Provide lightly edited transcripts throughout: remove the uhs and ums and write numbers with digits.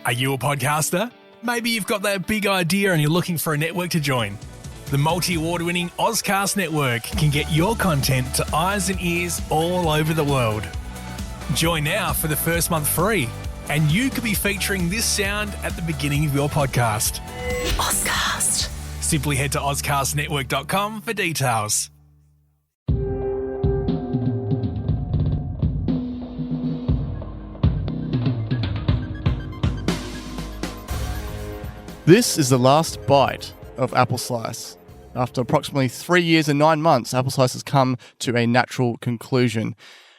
Are you a podcaster? Maybe you've got that big idea and you're looking for a network to join. The multi-award-winning Ozcast Network can get your content to eyes and ears all over the world. Join now for the first month free, and you could be featuring this sound at the beginning of your podcast. Ozcast. Simply head to ozcastnetwork.com for details. This is the last Byte of Apple Slice. After approximately 3 years and 9 months, Apple Slice has come to a natural conclusion.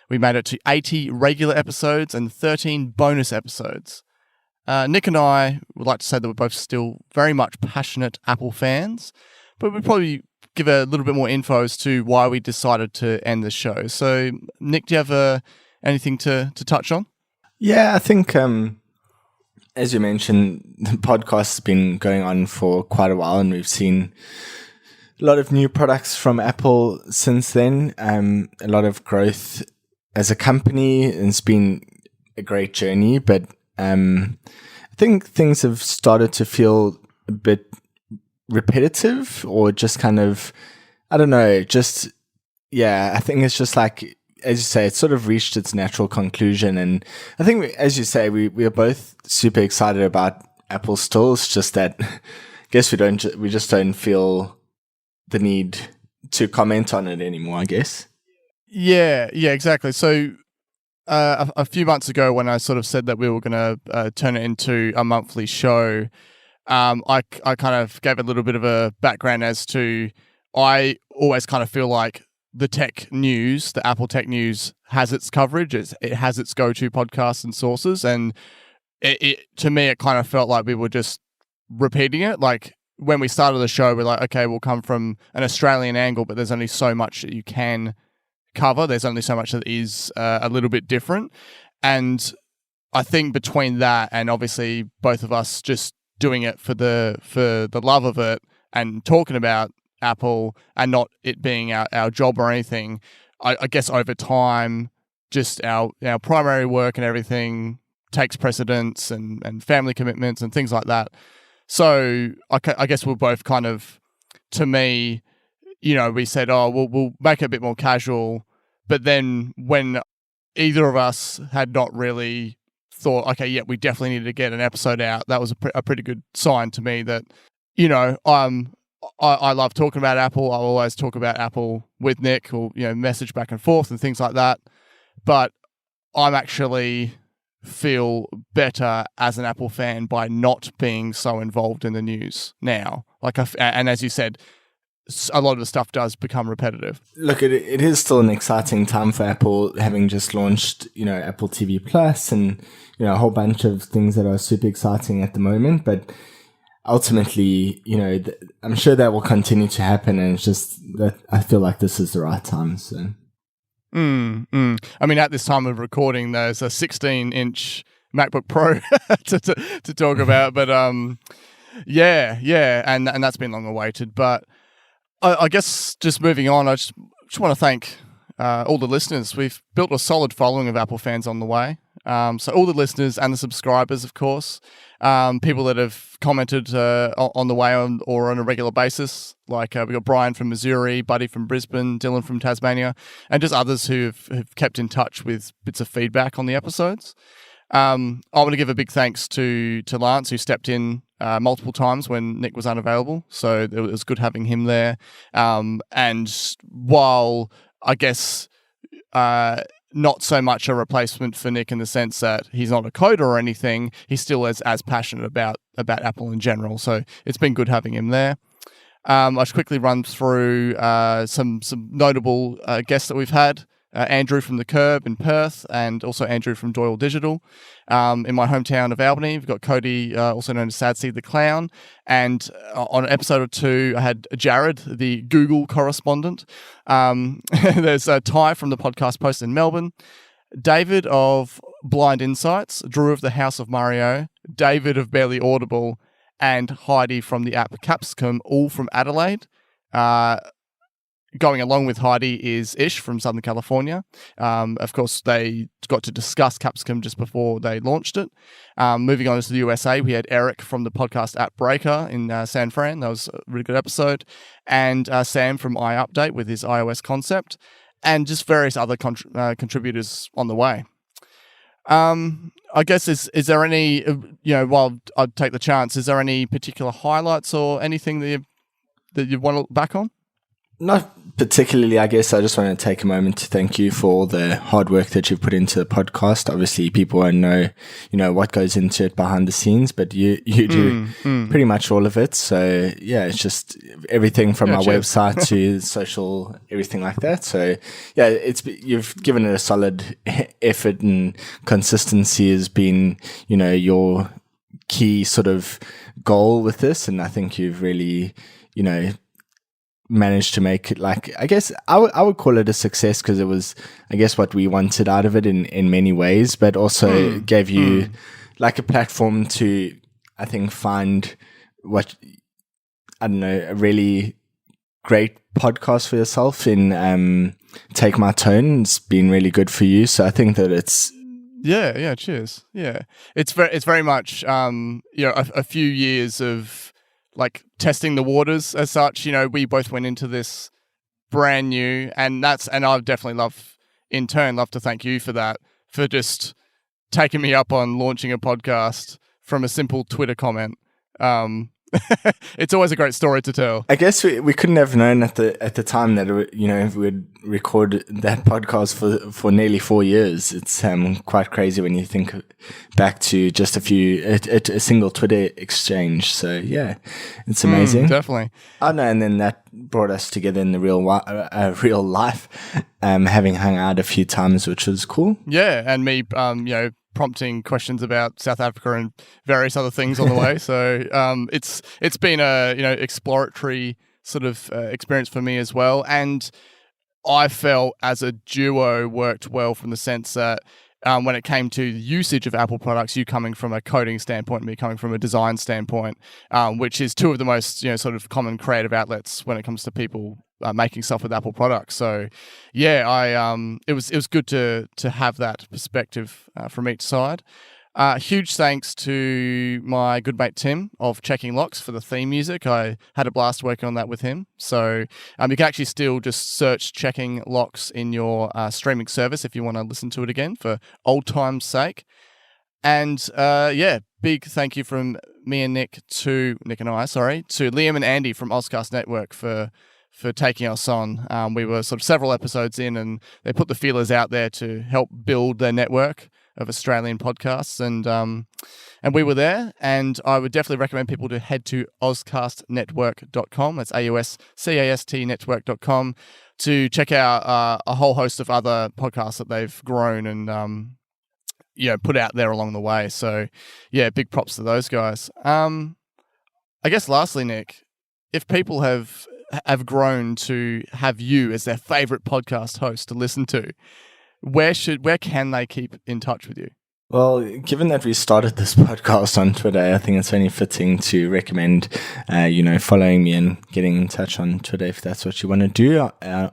We made it to 80 regular episodes and 13 bonus episodes. Nick and I would like to say that we're both still very much passionate Apple fans, but we'd probably give a little bit more info as to why we decided to end the show. So, Nick, do you have anything to touch on? Yeah, I think, as you mentioned, the podcast has been going on for quite a while, and we've seen a lot of new products from Apple since then, a lot of growth as a company, and it's been a great journey, but I think things have started to feel a bit repetitive, or just kind of, I don't know, I think it's just like, as you say, it's sort of reached its natural conclusion. And I think, as you say, we are both super excited about Apple still. It's just that I guess we just don't feel the need to comment on it anymore, I guess. Yeah, exactly. So a few months ago, when I sort of said that we were going to turn it into a monthly show, I kind of gave a little bit of a background as to, I always kind of feel like the tech news, the Apple tech news, has its coverage. It has its go-to podcasts and sources, and to me, it kind of felt like we were just repeating it. Like when we started the show, we're like, okay, we'll come from an Australian angle, but there's only so much that you can cover. There's only so much that is a little bit different, and I think between that and obviously both of us just doing it for the love of it and talking about Apple and not it being our job or anything, I guess over time, just our primary work and everything takes precedence, and family commitments and things like that. So I guess we're both kind of, to me, we said, we'll make it a bit more casual. But then when either of us had not really thought, okay, yeah, we definitely need to get an episode out, that was a pretty good sign to me that, I love talking about Apple. I'll always talk about Apple with Nick, or message back and forth and things like that. But I'm actually feel better as an Apple fan by not being so involved in the news now. And as you said, a lot of the stuff does become repetitive. Look, it is still an exciting time for Apple, having just launched, Apple TV Plus and, a whole bunch of things that are super exciting at the moment. But ultimately, I'm sure that will continue to happen, and it's just that I feel like this is the right time. So, I mean, at this time of recording, there's a 16-inch MacBook Pro to talk about, but and that's been long awaited. But I guess just moving on, I just want to thank all the listeners. We've built a solid following of Apple fans on the way. So all the listeners and the subscribers, of course, people that have commented on the way or on a regular basis, like we got Brian from Missouri, Buddy from Brisbane, Dylan from Tasmania, and just others who have kept in touch with bits of feedback on the episodes. I want to give a big thanks to Lance, who stepped in multiple times when Nick was unavailable. So it was good having him there. And while I guess not so much a replacement for Nick in the sense that he's not a coder or anything, he still is as passionate about Apple in general. So it's been good having him there. I'll just quickly run through some notable guests that we've had. Andrew from The Curb in Perth, and also Andrew from Doyle Digital. In my hometown of Albany, we've got Cody, also known as Sad Seed the Clown. And on an episode or two, I had Jared, the Google correspondent. There's Ty from the Podcast Post in Melbourne. David of Blind Insights, Drew of the House of Mario, David of Barely Audible, and Heidi from the app Capsicum, all from Adelaide. going along with Heidi is Ish from Southern California. Of course, they got to discuss Capsicum just before they launched it. Moving on to the USA, we had Eric from the podcast App Breaker in San Fran. That was a really good episode. And Sam from iUpdate with his iOS concept, and just various other contributors on the way. I guess is there any, while I'd take the chance, is there any particular highlights or anything that you want to look back on? Not particularly, I guess. I just want to take a moment to thank you for all the hard work that you've put into the podcast. Obviously, people won't know, what goes into it behind the scenes, but you do pretty much all of it. So yeah, it's just everything from our website to social, everything like that. So yeah, you've given it a solid effort, and consistency has been, your key sort of goal with this. And I think you've really, managed to make it, like, I guess I would call it a success, because it was, I guess, what we wanted out of it in many ways, but also gave you like a platform to, I think, find what, I don't know, a really great podcast for yourself in Take My Tone. It's been really good for you. So I think that it's yeah, cheers. Yeah. It's very much a few years of like testing the waters as such. We both went into this brand new, and I've definitely love to thank you for that, for just taking me up on launching a podcast from a simple Twitter comment. It's always a great story to tell. I guess we couldn't have known at the time that we'd record that podcast for nearly 4 years. It's quite crazy when you think back to just a single Twitter exchange. So yeah, it's amazing. Definitely. Oh no, and then that brought us together in the real life, having hung out a few times, which was cool. Yeah, and me, prompting questions about South Africa and various other things on the way. So it's been a exploratory sort of experience for me as well. And I felt as a duo worked well, from the sense that when it came to the usage of Apple products, you coming from a coding standpoint and me coming from a design standpoint, which is two of the most sort of common creative outlets when it comes to people making stuff with Apple products. So yeah, it was good to have that perspective from each side. Huge thanks to my good mate Tim of Checking Locks for the theme music. I had a blast working on that with him. So you can actually still just search Checking Locks in your streaming service if you want to listen to it again for old time's sake. And big thank you from me and Nick to Liam and Andy from Ozcast Network for taking us on. We were sort of several episodes in, and they put the feelers out there to help build their network of Australian podcasts, and we were there. And I would definitely recommend people to head to ozcastnetwork.com. That's AUSCAST network.com to check out a whole host of other podcasts that they've grown and put out there along the way. So yeah, big props to those guys. I guess lastly, Nick, if people have grown to have you as their favorite podcast host to listen to, where can they keep in touch with you? Well, given that we started this podcast on Twitter, I think it's only fitting to recommend, following me and getting in touch on Twitter if that's what you want to do.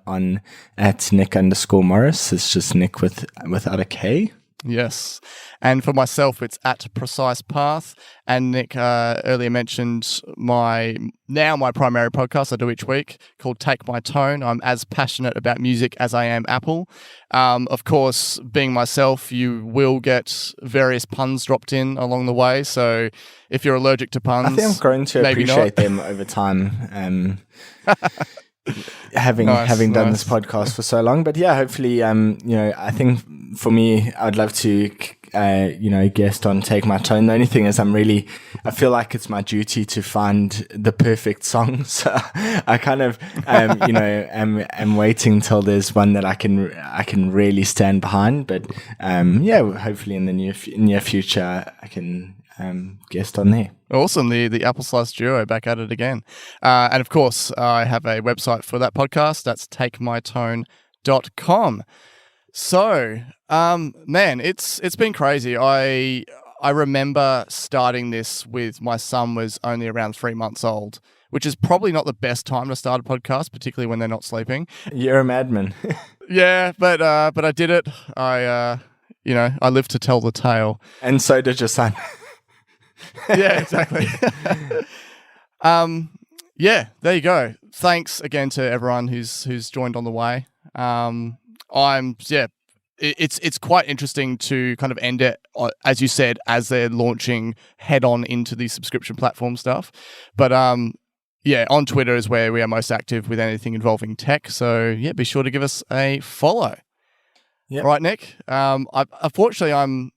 On @Nick_Morris, it's just Nick without a K. Yes. And for myself, it's @PrecisePath. And Nick earlier mentioned my primary podcast I do each week called Take My Tone. I'm as passionate about music as I am Apple. Of course, being myself, you will get various puns dropped in along the way. So if you're allergic to puns, I think I'm going to appreciate them over time. Having done this podcast for so long, but yeah, hopefully, I think for me, I'd love to, guest on Take My Tone. The only thing is, I feel like it's my duty to find the perfect song. So I kind of, am waiting till there's one that I can really stand behind. But hopefully in the near future, I can guest on there. Awesome. The Appleslice duo back at it again. And of course, I have a website for that podcast. That's takemytone.com. So, man, it's been crazy. I remember starting this with my son was only around 3 months old which is probably not the best time to start a podcast, particularly when they're not sleeping. You're a madman. Yeah, but I did it. I live to tell the tale. And so did your son. Yeah, exactly. Yeah, there you go. Thanks again to everyone who's joined on the way. It's quite interesting to kind of end it, as you said, as they're launching head on into the subscription platform stuff. But on Twitter is where we are most active with anything involving tech. So yeah, be sure to give us a follow. Yep. Right, Nick. Unfortunately, I'm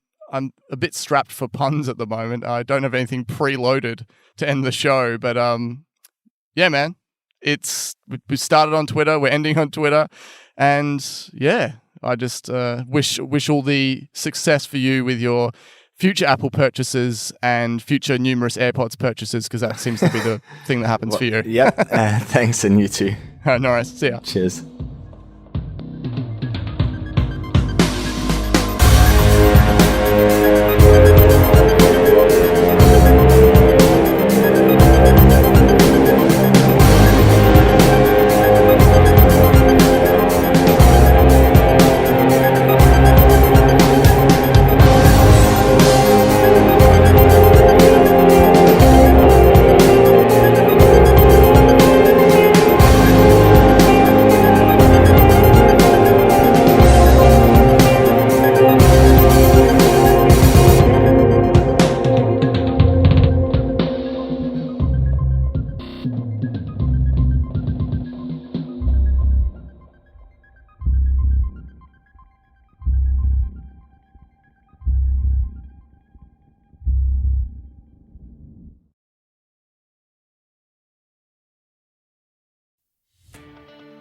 a bit strapped for puns at the moment. I don't have anything preloaded to end the show, but yeah, man, we started on Twitter, we're ending on Twitter, and yeah, I just wish all the success for you with your future Apple purchases and future numerous AirPods purchases, because that seems to be the thing that happens for you. Yep. Thanks, and you too. No worries. See ya. Cheers.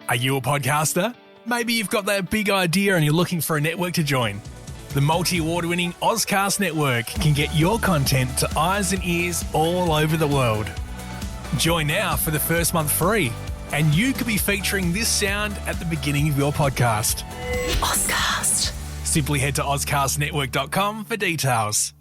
Are you a podcaster? Maybe you've got that big idea and you're looking for a network to join. The multi-award-winning Ozcast network can get your content to eyes and ears all over the world. Join now for the first month free, and you could be featuring this sound at the beginning of your podcast. Ozcast. Simply head to ozcastnetwork.com for details.